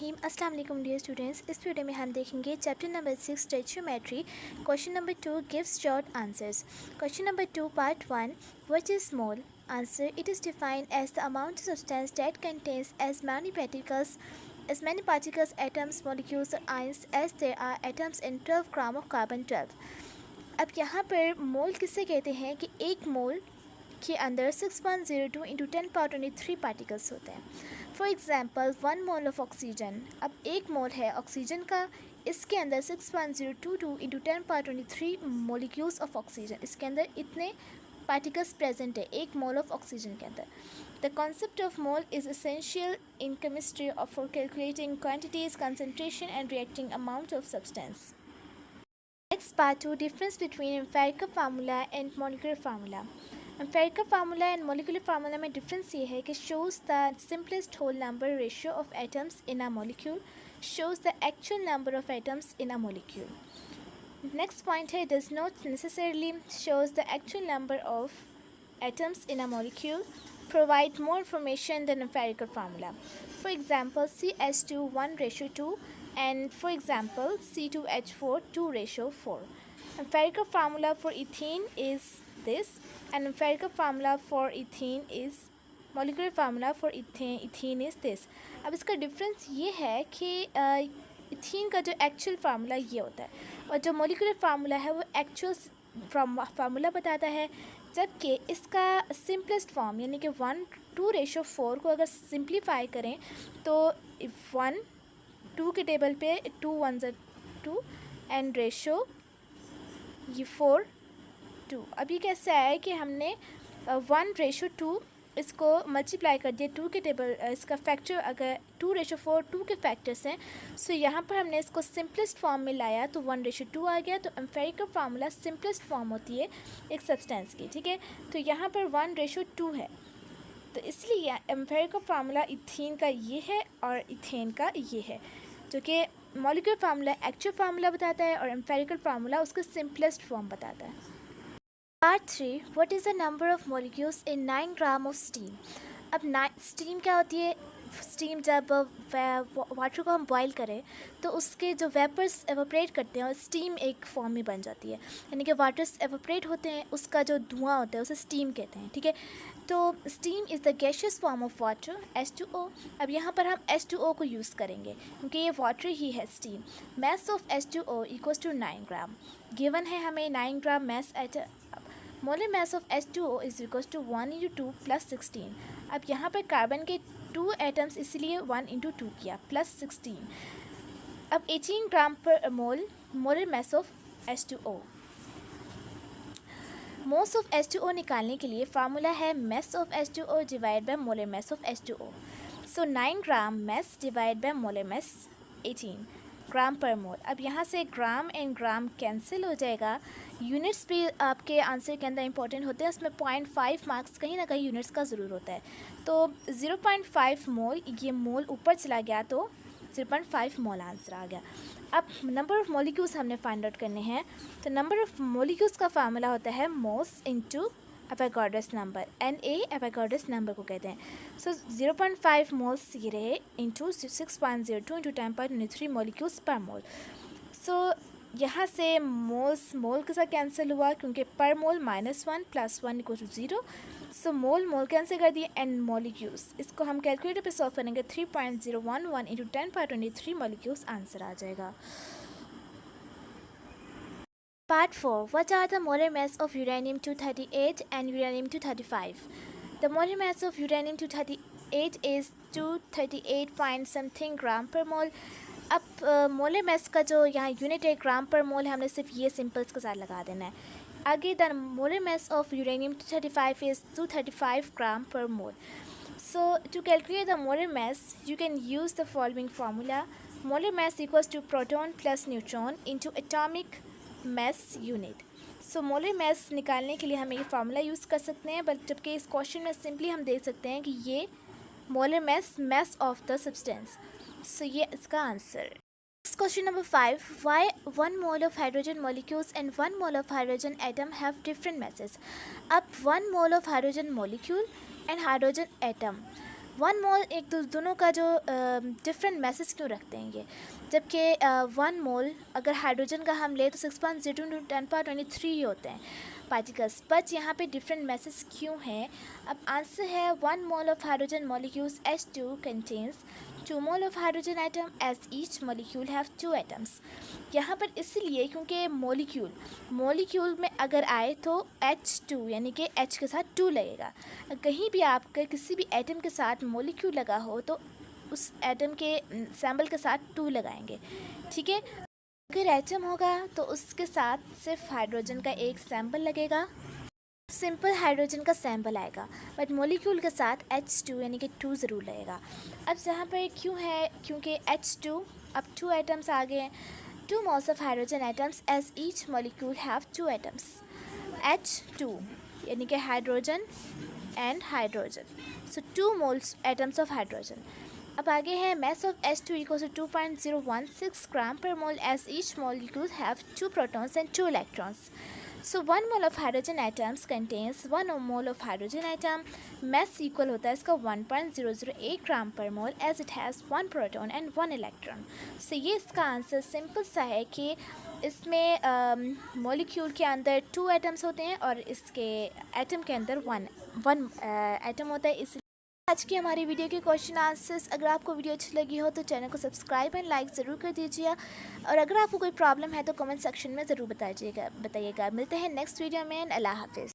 बिस्मिल्लाहिर्रहमानिर्रहीम। अस्सलाम वालेकुम डियर स्टूडेंट्स। इस वीडियो में हम देखेंगे chapter number 6 stoichiometry. Question number 2 gives short answers. Question number 2 part 1 what is mole? Answer: It is defined as the amount of substance that contains as many particles, atoms, molecules or ions as there are atoms in 12 gram of carbon 12। अब यहाँ पर मोल किससे कहते हैं कि एक मोल के अंदर 6.02 इंटू 10⁻23 पार्टिकल्स होते हैं। For example 1 mole of oxygen. अब एक मोल है ऑक्सीजन का, इसके अंदर 6.022 इंटू 10⁻23 मोलिक्यूल्स ऑफ ऑक्सीजन, इसके अंदर इतने पार्टिकल्स प्रेजेंट है एक मोल ऑफ ऑक्सीजन के अंदर। The concept of mole is essential in chemistry for calculating quantities, concentration and reacting amount of substance. Next part 2 difference between empirical formula and molecular formula। empirical formula and molecular formula में difference ये है कि shows the simplest whole number ratio of atoms in a molecule, shows the actual number of atoms in a molecule। next point है does not necessarily shows the actual number of atoms in a molecule, provide more information than empirical formula। for example CH2 1:2 and for example C2H4 2:4। empirical formula for ethene is this, and empirical formula for ethene is molecular formula for ethene is this। अब इसका difference ये है कि ethene का जो actual formula ये होता है और जो मोलिकुलर फार्मूला है वो एक्चुअल फार्मूला बताता है, जबकि इसका सिंपलेस्ट फॉर्म यानी कि 1:4 को अगर सिंप्लीफाई करें तो 1:2 के टेबल पे 2 1 2 एंड रेशो ये 4:2। अब ये कैसे आया है कि हमने 1:2 इसको मल्टीप्लाई कर दिया 2 के टेबल, इसका फैक्टर अगर 2:4 2 के फैक्टर्स हैं, सो यहाँ पर हमने इसको सिंपलेस्ट फॉर्म में लाया तो 1:2 आ गया। तो एम्पेरिकल फार्मूला सिंपलेस्ट फॉर्म होती है एक सब्सटेंस की, ठीक है। तो यहाँ पर 1:2 है, तो इसलिए एम्पेरिकल फार्मूला इथीन का ये है और इथेन का ये है, जो कि मॉलिक्यूलर फार्मूला एक्चुअल फार्मूला बताता है और एम्पेरिकल फार्मूला उसका सिंपलेस्ट फॉर्म बताता है। Part 3 what is the number of molecules in 9 gram of steam. अब स्टीम क्या होती है? स्टीम जब वाटर को हम बॉयल करें तो उसके जो वेपर्स एवोपरेट करते हैं और स्टीम एक फॉर्म में बन जाती है, यानी कि वाटर्स एवोपरेट होते हैं, उसका जो धुआं होता है उसे स्टीम कहते हैं, ठीक है। तो steam is the gaseous form of water H2O। अब यहाँ पर हम H2O को यूज़ करेंगे क्योंकि ये वाटर ही है steam. Mass of H2O equals to 9 gram. Given है हमें 9 gram mass at molar mass of H2O is equals to 1:2 + 16। अब यहाँ पर कार्बन के 2 एटम्स इसलिए 1:2 किया + 16। अब 18 ग्राम पर mole molar mass of H2O। Moles of H2O निकालने के लिए फार्मूला है mass of H2O divide by molar mass of H2O। So 9 gram mass divide by molar mass 18 gram पर मोल। अब यहाँ से ग्राम एंड ग्राम कैंसिल हो जाएगा। यूनिट्स भी आपके आंसर के अंदर इंपॉर्टेंट होते हैं, उसमें 0.5 मार्क्स कहीं ना कहीं यूनिट्स का ज़रूर होता है। तो 0.5 मोल, ये मोल ऊपर चला गया तो 0.5 मोल आंसर आ गया। अब नंबर ऑफ़ मॉलिक्यूल्स हमने फाइंड आउट करने हैं, तो नंबर ऑफ़ मॉलिक्यूल्स का फार्मूला होता है moles into Avogadro's number, Na Avogadro's number को कहते हैं। सो 0.5 मोल्स ये रहे इंटू 6.02 इंटू 10⁻23 मॉलिक्यूल्स पर मोल। सो यहाँ से मोल्स मोल के साथ कैंसिल हुआ क्योंकि पर मोल -1 + 1 = 0। सो मोल मोल कैंसिल कर दिए एंड मॉलिक्यूल्स, इसको हम कैलकुलेटर पे सॉल्व करेंगे 3.011 इंटू 10⁻23 मॉलिक्यूल्स आंसर आ जाएगा। Part 4 what are the molar mass of uranium-238 and uranium-235? The molar mass of uranium-238 is 238 point something ग्राम पर मोल। अब मोलर मैस का जो यहाँ यूनिट है ग्राम पर मोल है, हमने सिर्फ ये सिंपल्स के साथ लगा देना है। आगे the molar mass of uranium-235 is 235 ग्राम पर मोल। So to calculate the molar mass you can use the following formula। molar mass equals to proton plus neutron into atomic mass unit। So molar mass निकालने के लिए हम ये formula use कर सकते हैं, but जबकि इस क्वेश्चन में सिंपली हम देख सकते हैं कि ये molar mass of the substance. So ये इसका answer. Question number 5 why 1 mole of hydrogen molecules and 1 mole of hydrogen atom have different masses। अब 1 mole of hydrogen molecule and hydrogen atom one mole एक दोनों का जो different message क्यों रखते हैं ये, जबकि वन मोल अगर हाइड्रोजन का हम ले तो 6.02 × 10⁻23 ही होते हैं पार्टिकल्स, बट यहाँ पे डिफरेंट मैसेज क्यों हैं। अब आंसर है 1 mole of hydrogen molecules H2 contains 2 mole of hydrogen atom as each molecule have 2 atoms. यहाँ पर इसलिए क्योंकि मॉलिक्यूल में अगर आए तो H2 यानी कि H के साथ 2 लगेगा। कहीं भी आपके किसी भी एटम के साथ मॉलिक्यूल लगा हो तो उस एटम के सैम्बल के साथ 2 लगाएंगे, ठीक है। अगर एटम होगा तो उसके साथ सिर्फ हाइड्रोजन का एक सैम्पल लगेगा, सिंपल हाइड्रोजन का सैम्पल आएगा, बट मॉलिक्यूल के साथ H2 यानी कि 2 ज़रूर लगेगा। अब यहाँ पर क्यों है, क्योंकि H2 अब 2 एटम्स आ गए हैं, 2 moles of hydrogen atoms as each molecule have 2 atoms, H2 यानी कि hydrogen and hydrogen, so 2 moles atoms of hydrogen. अब आगे है mass of H2 equals to 2.016 gram per mole as each molecule have 2 protons and 2 electrons. So 1 mole of hydrogen atoms contains 1 mole of hydrogen atom. Mass equal होता है इसका 1.008 gram per mole as it has 1 proton and 1 electron. So ये इसका answer simple सा है कि इसमें molecule के अंदर 2 एटम्स होते हैं और इसके एटम के अंदर वन एटम होता है। इस आज की हमारी वीडियो के क्वेश्चन आंसर्स, अगर आपको वीडियो अच्छी लगी हो तो चैनल को सब्सक्राइब एंड लाइक ज़रूर कर दीजिए, और अगर आपको कोई प्रॉब्लम है तो कमेंट सेक्शन में ज़रूर बताइएगा। मिलते हैं नेक्स्ट वीडियो में। अल्लाह हाफिज़।